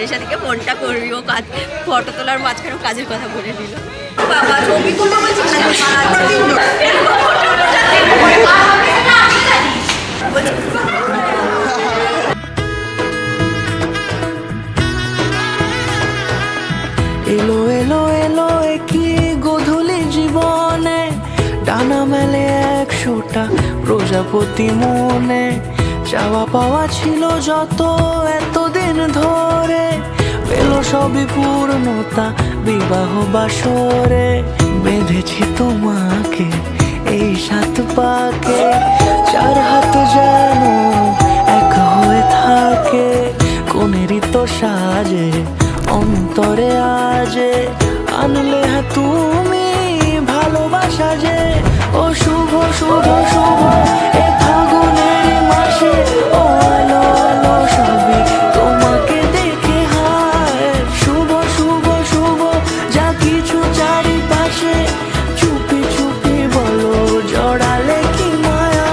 নেশাদিকে ফোনটা করবি, ও কাজ ফটো তোলার মাঝখানে কাজের কথা বলে দিল। বাবা ছবি তুলবো বলছিস এলো এলো এলো একই গধূলি জীবনে, ডানা মেলে 100টা প্রজাপতি মনে। চাওয়া পাওয়া ছিল যত এতদিন ধরে, পেল সবই পূর্ণতা বিবাহ বাসরে। বেঁধেছি তোমাকে এই 7 পাকে, 4 হাত যেন এক হয়ে থাকে। কোনেরই তো সাজে অন্তরে আজে, আনলে হ্যাঁ তুমি ভালোবাসা যে। ও শুভ শুভ শুভ এ ফাগুনের মাসে, ও আলো আলো সবই তোমাকে দেখে হায়। শুভ শুভ শুভ যা কিছু চারিপাশে, চুপি চুপি বলো জড়ালে কি মায়া।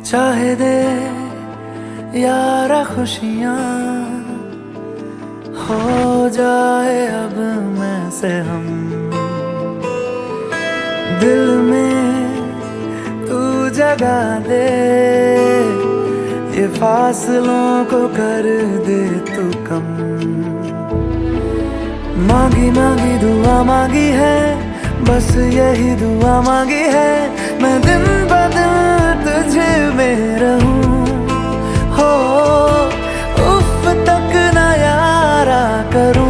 चाहे दे यारा खुशियाँ, हो जाए अब मैं से हम। दिल में तू जगा दे, ये फासलों को कर दे तू कम। मांगी मांगी दुआ मांगी है, बस यही दुआ मांगी है। मैं दिन ब दिन तुझे में रहूं, हो उफ तक ना यारा करूं।